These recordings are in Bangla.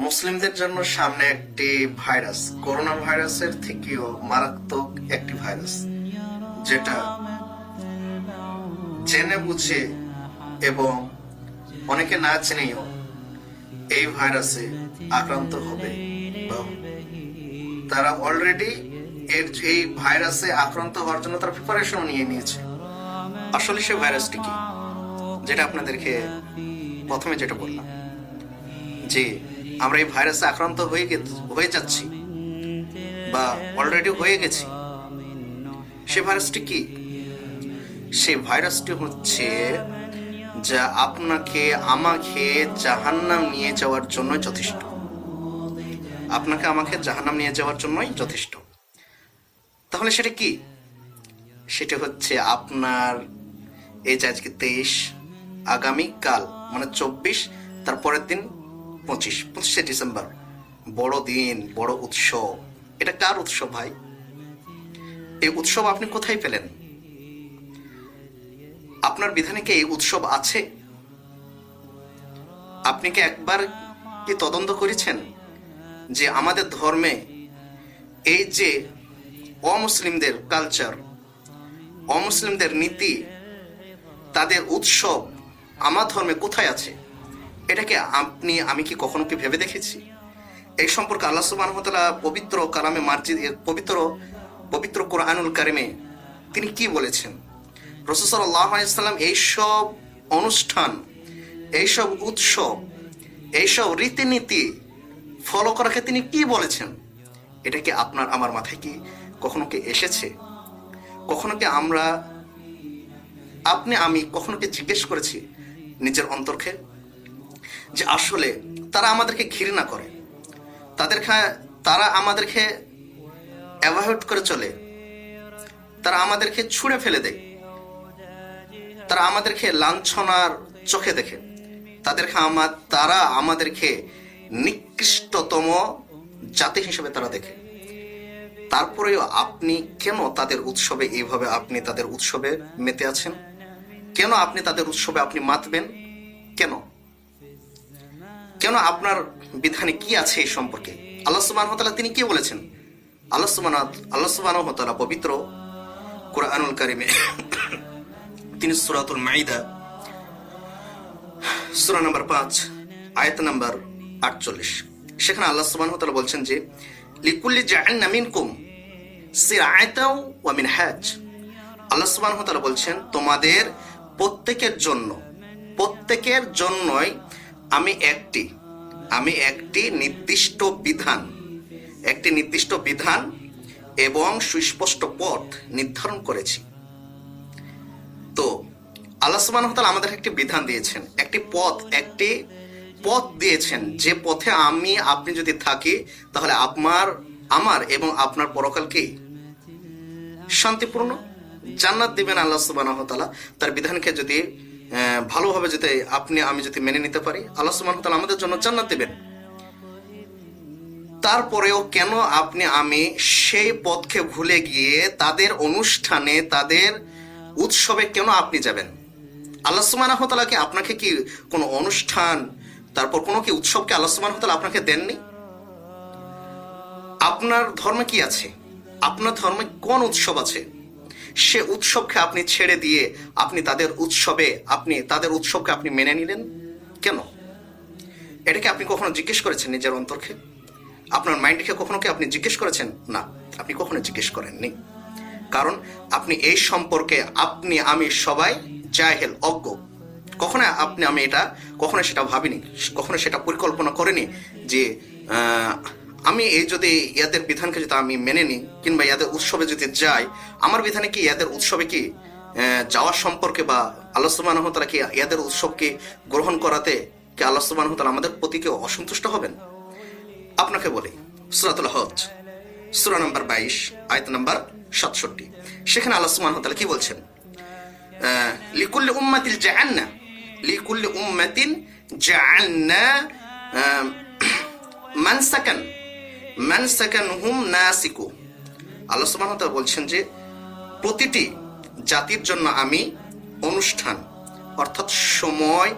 মুসলিমদের জন্য সামনে একটি ভাইরাস, করোনা ভাইরাসের থেকেও মারাত্মক একটি ভাইরাস, যেটা জেনে বুঝে এবং অনেকে না জেনেও এই ভাইরাসে আক্রান্ত হবে বা তারা অলরেডি এই ভাইরাসে আক্রান্ত হওয়ার জন্য তারা প্রিপারেশন নিয়ে নিয়েছে। আসলে সে ভাইরাসটি কি, যেটা আপনাদেরকে প্রথমে যেটা বললাম যে আমরা এই ভাইরাসে আক্রান্ত হয়ে যাচ্ছি বা অলরেডি হয়ে গেছি। সে ভাইরাসটি কি? সেই ভাইরাসটি হচ্ছে যা আপনাকে আমাকে জাহান্নাম নিয়ে যাওয়ার জন্য যথেষ্ট। আপনাকে আমাকে জাহান্নাম নিয়ে যাওয়ার জন্যই যথেষ্ট। তাহলে সেটা কি? সেটা হচ্ছে আপনার এই যে আজকে 23, আগামীকাল মানে 24, তারপরের দিন 25শে ডিসেম্বর, বড় দিন, বড় উৎসব। এটা কার উৎসব ভাই? এই উৎসব আপনি কোথায় পেলেন? আপনার বিধানে কি এই উৎসব আছে? আপনি কি একবার কি তদন্ত করেছেন যে আমাদের ধর্মে এই যে অমুসলিমদের কালচার, অমুসলিমদের নীতি, তাদের উৎসব আমার ধর্মে কোথায় আছে? এটাকে আমি কি কখনো কি ভেবে দেখেছি? এই সম্পর্কে আল্লাহ সুবহানাহু ওয়া তাআলা পবিত্র কালামে মাজিদ, পবিত্র কোরআনুল কারিমে তিনি কি বলেছেন? রাসূল সাল্লাল্লাহু আলাইহি ওয়াসাল্লাম এইসব অনুষ্ঠান, এইসব উৎসব, এইসব রীতিনীতি ফলো করাকে তিনি কি বলেছেন? এটা কি আপনার আমার মাথায় কি কখনো কি এসেছে? কখনো কি আমি কখনো কি জিজ্ঞেস করেছি নিজের অন্তরকে যে আসলে তারা আমাদেরকে ঘৃণা করে, তারা আমাদেরকে অ্যাভয়েড করে চলে, তারা আমাদেরকে ছুঁড়ে ফেলে দেয়, তারা আমাদেরকে লাঞ্ছনার চোখে দেখে, তারা আমাদেরকে নিকৃষ্টতম জাতি হিসেবে তারা দেখে। তারপরেও আপনি কেন তাদের উৎসবে এইভাবে আপনি তাদের উৎসবে মেতে আছেন? কেন আপনি তাদের উৎসবে আপনি মাতবেন? কেন আপনার বিধানে কি আছে এই সম্পর্কে? আল্লাহ সুবহানাহু ওয়া তাআলা তিনি কি বলেছেন? আল্লাহ সুবহানাহু ওয়া তাআলা পবিত্র কোরআনুল কারিমে তিনি সূরাতুল মাইদা সূরা নাম্বার 5 আয়াত নাম্বার 48, সেখানে আল্লাহ সুবহানাহু ওয়া তাআলা বলছেন যে লিকুল্লি জাআলনা মিনকুম শিরআতাও ওয়া মিনহাজ। আল্লাহ সুবহানাহু ওয়া তাআলা বলছেন তোমাদের প্রত্যেকের জন্যই আমি একটি নির্দিষ্ট বিধান এবং সুস্পষ্ট পথ নির্ধারণ করেছি। তো আল্লাহ সুবহানাহু ওয়া তাআলা আমাদের একটি বিধান দিয়েছেন, একটি পথ দিয়েছেন, যে পথে আপনি যদি থাকি তাহলে আমার এবং আপনার পরকালকে শান্তিপূর্ণ জান্নাত দিবেন আল্লাহ সুবহানাহু ওয়া তাআলা। তার বিধানকে যদি ভালোভাবে যদি আমি যদি মেনে নিতে পারি, আল্লাহ সুবহানাহু ওয়া তাআলা আমাদের জন্য জান্নাত দিবেন। তারপরেও কেন আমি সেই পথকে ভুলে গিয়ে তাদের অনুষ্ঠানে, তাদের উৎসবে কেন আপনি যাবেন? আল্লাহ সুবহানাহু ওয়া তাআলা কি আপনাকে কি কোনো অনুষ্ঠান, তারপর কোনো কি উৎসবকে আল্লাহ সুবহানাহু ওয়া তাআলা আপনাকে দেননি? আপনার ধর্মে কি আছে? আপনার ধর্মে কোন উৎসব আছে? সে উৎসবকে আপনি ছেড়ে দিয়ে আপনি তাদের উৎসবকে আপনি মেনে নিলেন কেন? এটাকে আপনি কখনো জিজ্ঞেস করেছেন নিজের অন্তরকে? আপনার মাইন্ডকে কখনো কি আপনি জিজ্ঞেস করেছেন? না, আপনি কখনো জিজ্ঞেস করেননি। কারণ আপনি এই সম্পর্কে আমি সবাই জাহেল, অজ্ঞ। কখনো সেটা ভাবিনি, কখনো সেটা পরিকল্পনা করিনি যে আমি যদি ইয়াদের বিধানকে যদি আমি মেনে নিই কিংবা ইয়াদের উৎসবে যদি যাই, আমার বিধানে কি ইয়াদের উৎসবে কি যাওয়ার সম্পর্কে বা আল্লাহ সুবহানাহু ওয়া তাআলা কি ইয়াদের উৎসবকে গ্রহণ করাতে কি আল্লাহ সুবহানাহু ওয়া তাআলা আমাদের প্রতি কি অসন্তুষ্ট হবেন? আপনাকে বলি, সূরাতুল হজ সূরা নাম্বার 22 আয়াত নাম্বার 67, সেখানে আল্লাহ সুবহানাহু ওয়া তাআলা কি বলছেন? লিকুল্লি উম্মাতিন জাআলনা মানসাকানহুম নাসিকু। আল্লাহ সুবহানাহু ওয়া তাআলা বলছেন যে প্রতিটি জাতির জন্য আমি অনুষ্ঠান, অর্থাৎ সময়,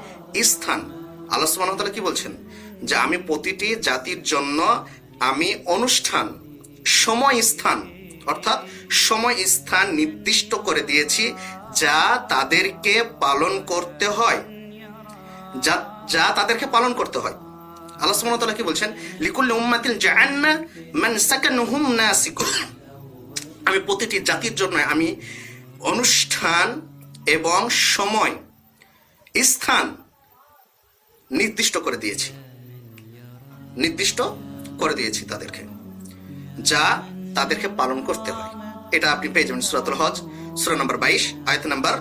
স্থান, আল্লাহ সুবহানাহু ওয়া তাআলা কি বলছেন? যে আমি প্রতিটি জাতির জন্য আমি অনুষ্ঠান, সময় স্থান, অর্থাৎ সময় স্থান নির্দিষ্ট করে দিয়েছি যা তাদেরকে পালন করতে হয়, যা তাদেরকে পালন করতে হয়। আল্লাহ সুবহানাহু ওয়া তাআলা কি বলছেন? লিকুল্লি উম্মাতিন জাআলনা মানসাকানুহুম নাসিকুন। আমি প্রতিটি জাতির জন্য আমি অনুষ্ঠান এবং সময় স্থান নির্দিষ্ট করে দিয়েছি তাদেরকে, যা তাদেরকে পালন করতে হয়। এটা আপনি পেয়ে যাবেন সূরাতুল হজ সূরা নম্বর 22 আয়াত নম্বর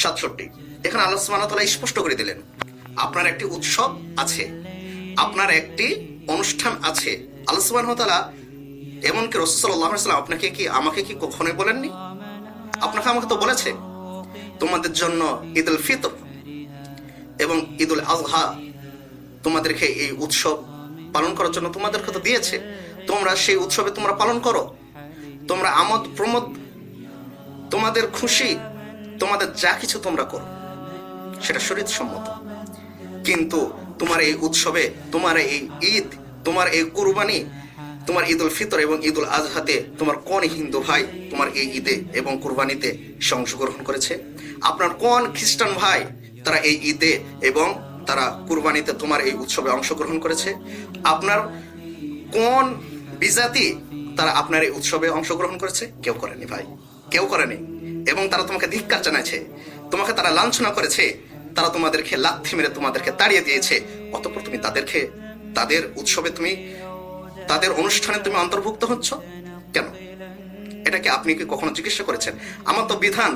67। এখানে আল্লাহ সুবহানাহু ওয়া তাআলা স্পষ্ট করে দিলেন আপনার একটি উৎসব আছে, আপনার একটি অনুষ্ঠান আছে। আল্লাহ সুবহানাহু ওয়া তাআলা এমনকি রাসূল সাল্লাল্লাহু আলাইহি ওয়াসাল্লাম আমাকে কি কখনোই বলেননি? আমাকে তো বলেছে তোমাদের জন্য ঈদুল ফিতর এবং ঈদুল আযহা, তোমাদেরকে এই উৎসব পালন করার জন্য তোমাদেরকে তো দিয়েছে। তোমরা সেই উৎসবে তোমরা পালন করো, তোমরা আমোদ প্রমোদ, তোমাদের খুশি, তোমাদের যা কিছু তোমরা করো, সেটা শরীয়তসম্মত। কিন্তু তোমার এই উৎসবে, তোমার এই ঈদ, তোমার এই কুরবানি, তোমার ঈদুল ফিতর এবং ঈদুল আজহাতে তোমার কোন হিন্দু ভাই তোমার এই ঈদে এবং কুরবানিতে অংশগ্রহণ করেছে? আপনার কোন খ্রিস্টান ভাই তারা এই ঈদে এবং তারা কুরবানিতে তোমার এই উৎসবে অংশগ্রহণ করেছে? আপনার কোন বিজাতি তারা আপনার এই উৎসবে অংশগ্রহণ করেছে? কেউ করেনি ভাই, কেউ করেনি। এবং তারা তোমাকে ধিক্কার জানাইছে, তোমাকে তারা লাঞ্ছনা করেছে, তারা তোমাদেরকে লাথি মেরে তোমাদেরকে তাড়িয়ে দিয়েছে। অতঃপর তুমি তাদের উৎসবে, তাদের অনুষ্ঠানে তুমি অন্তর্ভুক্ত হচ্ছ কেন? এটাকে আপনি কি কখনো জিজ্ঞাসা করেছেন? আমার তো বিধান,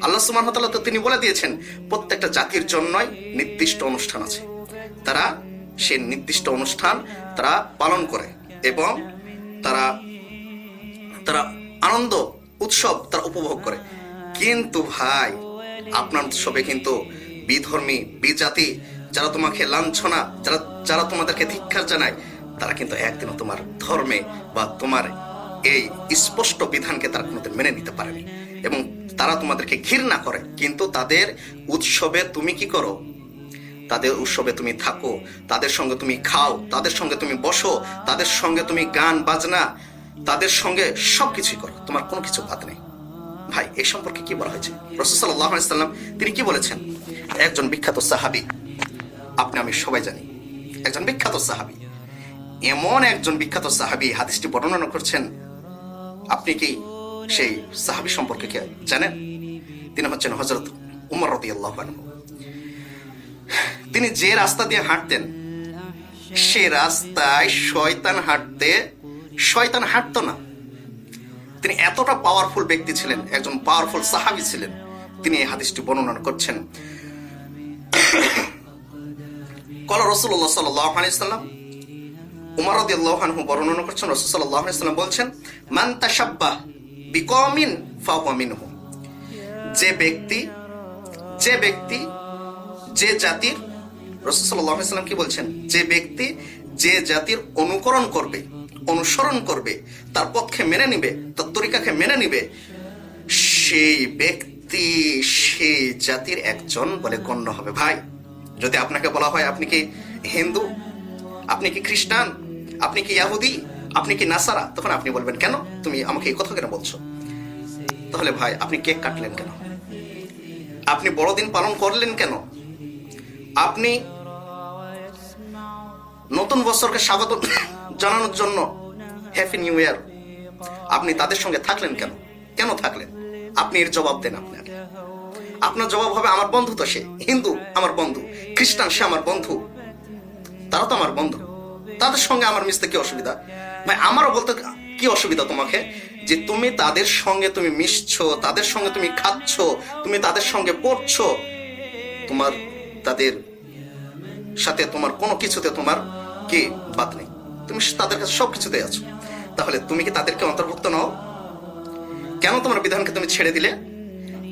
আল্লাহ সুবহানাহু ওয়া তাআলা তো তিনি বলে দিয়েছেন প্রত্যেকটা জাতির জন্যই নির্দিষ্ট অনুষ্ঠান আছে, তারা সেই নির্দিষ্ট অনুষ্ঠান তারা পালন করে এবং তারা আনন্দ উৎসব তারা উপভোগ করে। কিন্তু ভাই, আপনার উৎসবে কিন্তু বিধর্মী, বিজাতি, যারা তোমাকে লাঞ্ছনা, যারা তোমাদেরকে ধিক্কার জানায়, তারা কিন্তু একদিনও তোমার ধর্মে বা তোমার এই স্পষ্ট বিধানকে তারা কোনোদিন মেনে নিতে পারেনি এবং তারা তোমাদেরকে ঘৃণা করে। কিন্তু তাদের উৎসবে তুমি কি করো? তাদের উৎসবে তুমি থাকো, তাদের সঙ্গে তুমি খাও, তাদের সঙ্গে তুমি বসো, তাদের সঙ্গে তুমি গান বাজনা, তাদের সঙ্গে সবকিছুই করো, তোমার কোনো কিছু বাদ নেই। ভাই, এই সম্পর্কে কি বলা হয়েছে? রাসূল সাল্লাল্লাহু আলাইহি ওয়াসাল্লাম তিনি কি বলেছেন? একজন বিখ্যাত সাহাবী, আমি সবাই জানি, একজন বিখ্যাত সাহাবী, এমন একজন বিখ্যাত সাহাবী হাদিসটি বর্ণনা করছেন। আপনি কি সেই সাহাবী সম্পর্কে কি জানেন? তিনি হচ্ছেন হযরত উমর রাদিয়াল্লাহু আনহু। তিনি যে রাস্তা দিয়ে হাঁটতেন, সে রাস্তায় শয়তান হাঁটতো না। তিনি এতটা পাওয়ারফুল ব্যক্তি ছিলেন, একজন পাওয়ারফুল সাহাবী ছিলেন। তিনি এই হাদিসটি বর্ণনা করছেন। ক্বালা রাসূলুল্লাহ সাল্লাল্লাহু আলাইহি ওয়াসাল্লাম, উমর রাদিয়াল্লাহু আনহু বর্ণনা করছেন, রাসূল সাল্লাল্লাহু আলাইহি ওয়াসাল্লাম বলছেন, মান তাশাব্বাহ বিকওমিন ফাহুয়া মিনহুম। যে ব্যক্তি যে জাতির, রাসূল সাল্লাল্লাহু আলাইহি ওয়াসাল্লাম কি বলছেন? যে ব্যক্তি যে জাতির অনুসরণ করবে, তার পথকে মেনে নিবে, তার তরিকাকে মেনে নিবে, সেই ব্যক্তি সেই জাতির একজন বলে গণ্য হবে। ভাই, যদি আপনাকে বলা হয় আপনি কি হিন্দু, আপনি কি খ্রিস্টান, আপনি কি ইহুদি, আপনি কি নাসারা, তখন আপনি বলবেন কেন তুমি আমাকে এই কথা কেন বলছো? তাহলে ভাই, আপনি কেক কাটলেন কেন? আপনি বড়দিন পালন করলেন কেন? আপনি নতুন বছরকে স্বাগত জানানোর জন্য হ্যাপি নিউ ইয়ার আপনি তাদের সঙ্গে থাকলেন কেন থাকলেন? আপনি এর জবাব দেন। আপনার জবাব হবে আমার বন্ধু তো সে হিন্দু, আমার বন্ধু, খ্রিস্টান সে আমার বন্ধু, তারা তো আমার বন্ধু, তাদের সঙ্গে আমার মিশতে কি অসুবিধা? ভাই, আমারও বলতে কি অসুবিধা তোমাকে যে তুমি তাদের সঙ্গে তুমি মিশছো, তাদের সঙ্গে তুমি খাচ্ছ, তুমি তাদের সঙ্গে পড়ছো, তোমার তাদের সাথে তোমার কোনো কিছুতে তোমার কি বাদ নেই, তুমি তাদের কাছে সব কিছুতে আছো। তাহলে তুমি কি তাদেরকে অন্তর্ভুক্ত নও? কেন তোমার বিধানকে তুমি ছেড়ে দিলে?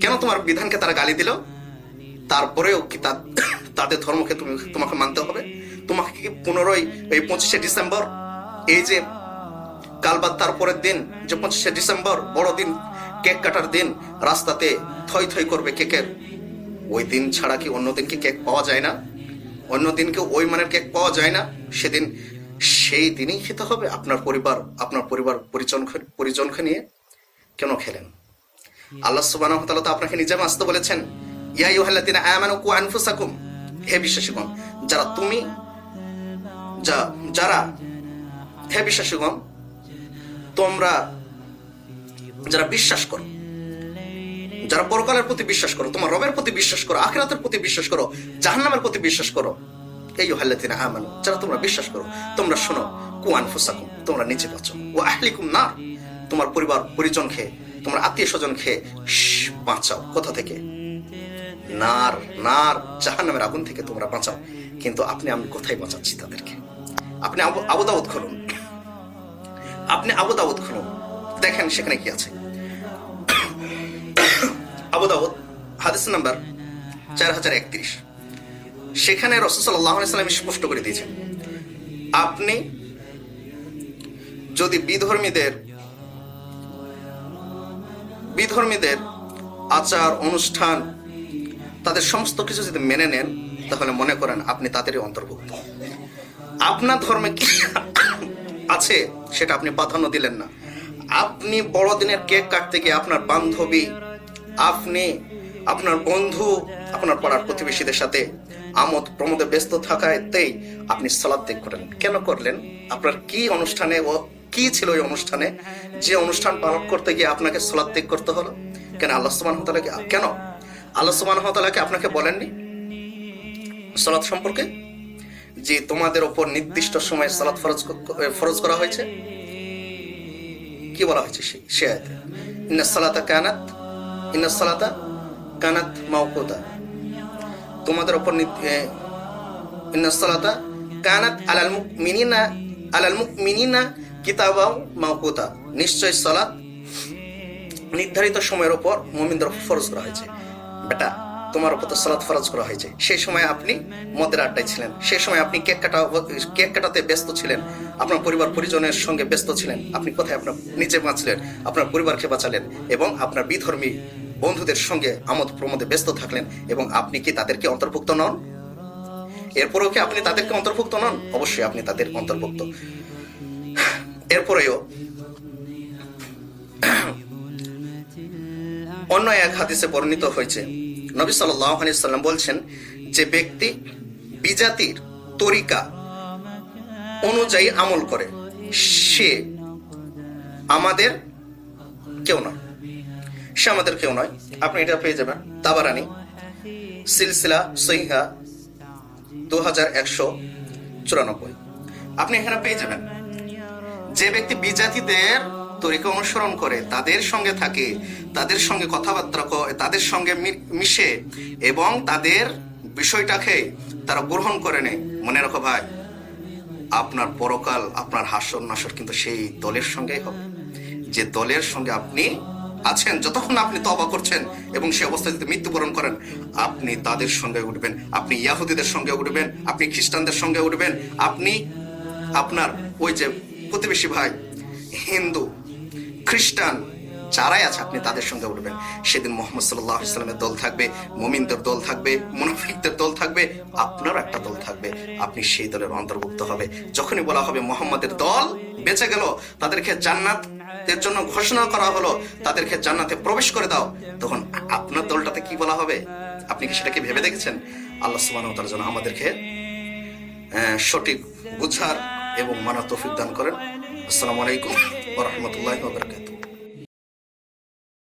কেন তোমার বিধানকে তারা গালি দিল? তারপরেও কি তাদের ধর্মকে তোমাকে মানতে হবে? তোমাকে কি 25শে ডিসেম্বর, এই যে কাল বাদ তার পরের দিন যে 25শে ডিসেম্বর বড়দিন, কেক কাটার দিন, রাস্তাতে থই থই করবে কেকের, ওই দিন ছাড়া কি অন্য দিন কি কেক পাওয়া যায় না? অন্য দিনকে ওই মানের কেক পাওয়া যায় না, সেদিন সেই দিনই খেতে হবে। আপনার পরিবার পরিজনকে নিয়ে কেন খেলেন? আল্লাহ সুবহানাহু ওয়া তাআলা তো আপনাকে নিজে বাঁচতে বলেছেন, ইয়া আইয়ুহাল্লাযীনা আমানু কু আনফুসাকুম, হে বিশ্বাসীগণ, হে বিশ্বাসীগণ, তোমরা যারা বিশ্বাস করো, যারা পরকালের প্রতি বিশ্বাস করো, তোমার রবের প্রতি বিশ্বাস করো, আখিরাতের প্রতি বিশ্বাস করো, জাহান্নামের প্রতি বিশ্বাস করো, এই আইয়ুহাল্লাযীনা আমানু, যারা তোমরা বিশ্বাস করো, তোমরা শোনো, কু আনফুসাকুম, তোমরা নিজে বাঁচো, ওয়া আহলিকুম নার, তোমার পরিবার পরিজনকে, তোমার আত্মীয় স্বজনকে বাঁচাও। কোথা থেকে? নার জাহান্নামের আগুন থেকে তোমরা বাঁচাও। কিন্তু আমি কোথায় বাঁচাচ্ছি তাদেরকে? আপনি আবু দাউদ খুলুন, দেখেন সেখানে কি আছে। আবু দাউদ হাদিস নাম্বার 4031, সেখানে রাসূল সাল্লাল্লাহু আলাইহি ওয়াসাল্লাম স্পষ্ট করে দিয়েছেন, আপনি যদি বিধর্মীদের আচার অনুষ্ঠান, তাদের সমস্ত কিছু যদি মেনে নেন, তাহলে মনে করেন আপনি তাদেরই অন্তর্ভুক্ত। আপনার ধর্মে কি আছে সেটা আপনি প্রাধান্য দিলেন না। আপনি বড়দিনের কেক কাটতে গিয়ে আপনার বান্ধবী, আপনার বন্ধু, আপনার পাড়ার প্রতিবেশীদের সাথে আমোদ প্রমোদে ব্যস্ত থাকাতেই আপনি সালাত ত্যাগ করলেন। কেন করলেন? আপনার কি অনুষ্ঠানে কি ছিল ওই অনুষ্ঠানে, যে অনুষ্ঠান পালন করতে গিয়ে আপনাকে সালাত ত্যাগ করতে হলো? কেন আল্লাহ সুবহানাহু ওয়া তাআলা আপনাকে বলেননি সালাত সম্পর্কে, যে তোমাদের উপর নির্দিষ্ট সময়ে সালাত ফরজ করা হয়েছে? কি বলা হয়েছে সে আয়াতে? ইন্নাস সালাতা কানাত মাওকুতা, তোমাদের উপর ইন্নাস সালাতা কানাত আলাল মুমিনিনা কিতাবাও মাওকুতা, নিশ্চয় সালাত নির্ধারিত সময়ের উপর মুমিনদের উপর ফরজ করা হয়েছে। বেটা, তোমার উপর তো সালাত ফরজ করা হয়েছে। সেই সময় আপনি মদের আড্ডায় ছিলেন, সেই সময় আপনি কেক কাটাতে ব্যস্ত ছিলেন, আপনার পরিবার পরিজনের সঙ্গে ব্যস্ত ছিলেন। আপনি কোথায় আপনার নিজে বাঁচলেন, আপনার পরিবারকে বাঁচালেন এবং আপনার বিধর্মী বন্ধুদের সঙ্গে আমোদ প্রমোদে ব্যস্ত থাকলেন, এবং আপনি কি তাদেরকে অন্তর্ভুক্ত নন? এরপরেও কি আপনি তাদেরকে অন্তর্ভুক্ত নন? অবশ্যই আপনি তাদের অন্তর্ভুক্ত। এরপরেও অন্য এক হাদিসে বর্ণিত হয়েছে, নবী সাল্লাল্লাহু আলাইহি ওয়াসাল্লাম বলছেন, যে ব্যক্তি বিজাতির তরিকা অনুযায়ী আমল করে সে আমাদের কেউ নয়। আপনি এটা পেয়ে যাবেন তাবারানি সিলসিলা সহিহা 2194। আপনি এখানে পেয়ে যাবেন, যে ব্যক্তি বিজাতিদের তরিকা অনুসরণ করে, তাদের সঙ্গে থাকে, তাদের সঙ্গে কথাবার্তা কয়, তাদের সঙ্গে মিশে এবং তাদের বিষয়টাকে তারা গ্রহণ করে নেয়, মনে রাখো ভাই, আপনার পরকাল, আপনার হাসর নাসর কিন্তু সেই দলের সঙ্গেই হবে, যে দলের সঙ্গে আপনি আছেন। যতক্ষণ আপনি তওবা করছেন এবং সে অবস্থায় যদি মৃত্যুবরণ করেন, আপনি তাদের সঙ্গে উঠবেন, আপনি ইয়াহুদিদের সঙ্গে উঠবেন, আপনি খ্রিস্টানদের সঙ্গে উঠবেন, আপনি আপনার ওই যে প্রতিবেশী ভাই হিন্দু, খ্রিস্টান যারাই আছে, আপনি তাদের সঙ্গে উঠবেন। সেদিন মুহাম্মদ সাল্লাল্লাহু আলাইহি ওয়াসাল্লামের দল থাকবে, মুমিনদের দল থাকবে, মুনাফিকদের দল থাকবে, আপনার একটা দল থাকবে, আপনি সেই দলের অন্তর্ভুক্ত হবে। যখনই বলা হবে মুহাম্মাদের দল বেঁচে গেল, তাদেরকে জান্নাতের জন্য ঘোষণা করা হলো, তাদেরকে জান্নাতে প্রবেশ করে দাও, তখন আপনার দলটাতে কি বলা হবে? আপনি কি সেটাকে ভেবে দেখেছেন? আল্লাহ সুবহানাহু ওয়া তাআলা যেন আমাদেরকে সঠিক বুঝার এবং মানার তৌফিক দান করেন। আসসালামু আলাইকুম ওয়া রাহমাতুল্লাহি ওয়া বারাকাতুহু।